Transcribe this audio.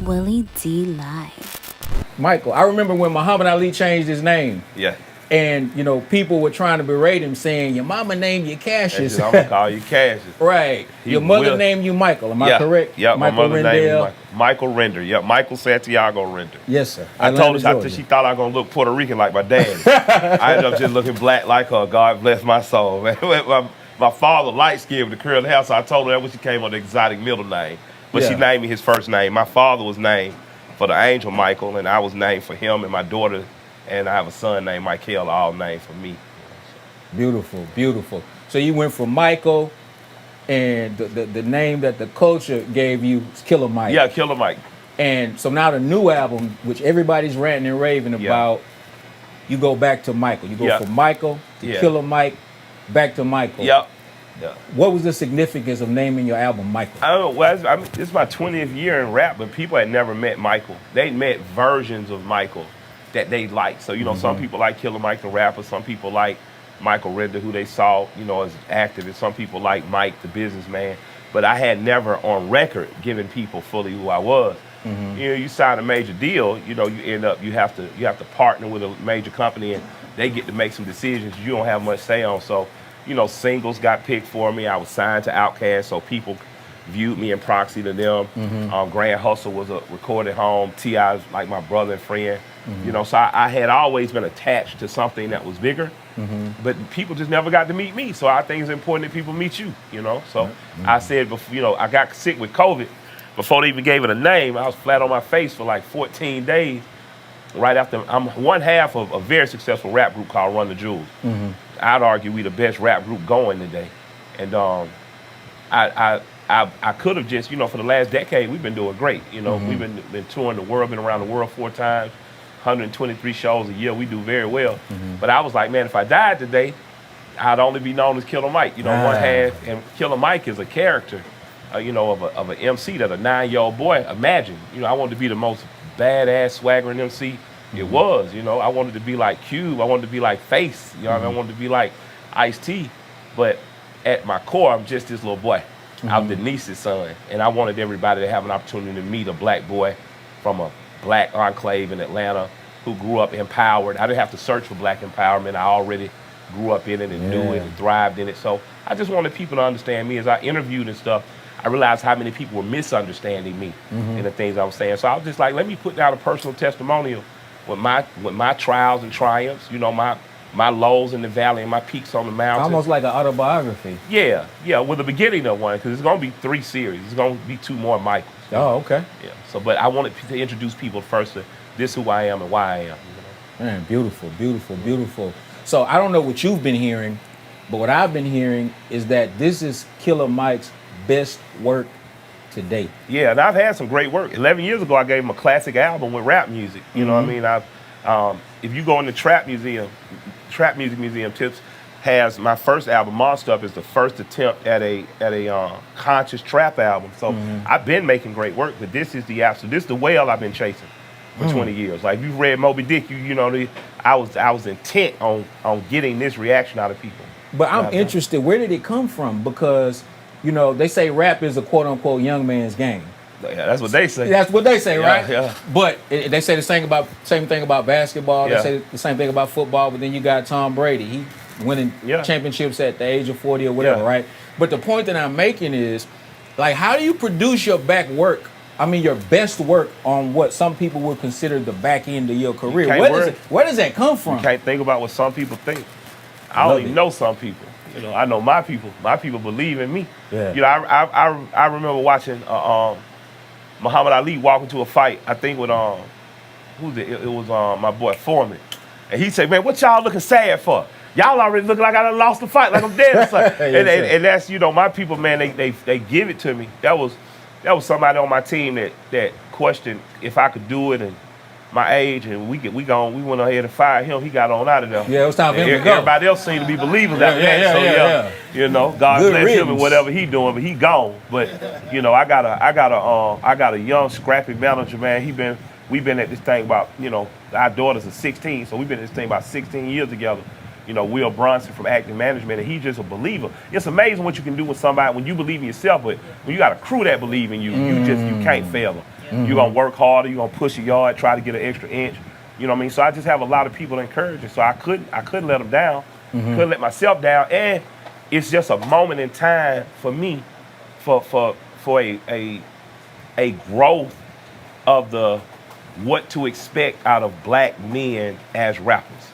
Willie D Live. Michael, I remember when Muhammad Ali changed his name. Yeah. And, people were trying to berate him, saying, your mama named you Cassius. I'm going to call you Cassius. Right. Your mother named you Michael. Am I correct? Yeah, my mother named me Michael. Michael Render. Yep, Michael Santiago Render. Yes, sir. I told her, she thought I was going to look Puerto Rican like my dad. I ended up just looking black like her. God bless my soul. My father, light-skinned with the curly hair, so I told her that when she came on the exotic middle name. But she named me his first name. My father was named for the angel Michael, and I was named for him, and my daughter, and I have a son named Michael, all named for me. Beautiful, beautiful. So you went from Michael, and the name that the culture gave you is Killer Mike. Yeah, Killer Mike. And so now the new album, which everybody's ranting and raving about, you go back to Michael. You go from Michael to Killer Mike, back to Michael. Yep. Yeah. What was the significance of naming your album Michael? I don't know. Well, it's my 20th year in rap, but people had never met Michael. They met versions of Michael that they liked. So, some people like Killer Mike the rapper. Some people like Michael Render, who they saw, as active. And some people like Mike the businessman. But I had never on record given people fully who I was. You sign a major deal, you end up, you have to partner with a major company, and they get to make some decisions you don't have much say on. So, singles got picked for me. I was signed to Outkast, so people viewed me in proxy to them. Grand Hustle was a recorded home. T.I. was like my brother and friend. So I had always been attached to something that was bigger, but people just never got to meet me. So I think it's important that people meet you, So I said, before, I got sick with COVID. Before they even gave it a name, I was flat on my face for like 14 days. Right after, I'm one half of a very successful rap group called Run the Jewels. I'd argue we the best rap group going today. And I could have just, for the last decade, we've been doing great. We've been touring the world, been around the world 4 times, 123 shows a year. We do very well. But I was like, man, if I died today, I'd only be known as Killer Mike. One half, and Killer Mike is a character, of an MC that a 9-year-old boy imagined. I wanted to be the most badass, swaggering MC. It was, I wanted to be like Cube. I wanted to be like Face. I wanted to be like Ice-T. But at my core, I'm just this little boy. I'm Denise's son. And I wanted everybody to have an opportunity to meet a black boy from a black enclave in Atlanta who grew up empowered. I didn't have to search for black empowerment. I already grew up in it and knew it and thrived in it. So I just wanted people to understand me. As I interviewed and stuff, I realized how many people were misunderstanding me and the things I was saying. So I was just like, let me put down a personal testimonial with my trials and triumphs, my lows in the valley and my peaks on the mountain. Almost like an autobiography. Yeah, with the beginning of one, because it's going to be 3 series. It's going to be 2 more Michaels. Oh, okay. Yeah. So, but I wanted to introduce people first to this who I am and why I am. Man, beautiful, beautiful, beautiful. So I don't know what you've been hearing, but what I've been hearing is that this is Killer Mike's best work to date. Yeah, and I've had some great work. 11 years ago, I gave him a classic album with rap music. You know what I mean? If you go in the Trap Music Museum tips, has my first album, Monster Up, is the first attempt at a conscious trap album. So I've been making great work, but this is the absolute. This is the whale I've been chasing for 20 years. Like, you've read Moby Dick, I was intent on getting this reaction out of people. But I'm interested. Where did it come from? Because they say rap is a quote unquote young man's game. Yeah, that's what they say. That's what they say, right? Yeah. But they say the same thing about basketball. Yeah. They say the same thing about football. But then you got Tom Brady. He winning championships at the age of 40 or whatever, right? But the point that I'm making is, like, how do you produce your best work on what some people would consider the back end of your career? Where does that come from? You can't think about what some people think. I only know some people. I know my people. My people believe in me. Yeah. I remember watching Muhammad Ali walk into a fight. I think with who's it? It was my boy Foreman, and he said, "Man, what y'all looking sad for? Y'all already looking like I done lost the fight, like I'm dead or something." and that's my people, man. They give it to me. That was somebody on my team that questioned if I could do it and my age, and we went ahead and fired him. He got on out of there. Yeah, it was time for him to go. Everybody else seemed to be believers after that. So God Good bless riddance. him and whatever he doing, but he gone. But I got a young scrappy manager, man. We've been at this thing about our daughters are 16, so we've been at this thing about 16 years together. You know, Will Bronson from Active Management, and he's just a believer. It's amazing what you can do with somebody when you believe in yourself, but when you got a crew that believe in you, you can't fail them. You're gonna work harder, you're gonna push a yard, try to get an extra inch. You know what I mean? So I just have a lot of people encouraging. So I couldn't let them down, couldn't let myself down, and it's just a moment in time for me, for a growth of the what to expect out of black men as rappers.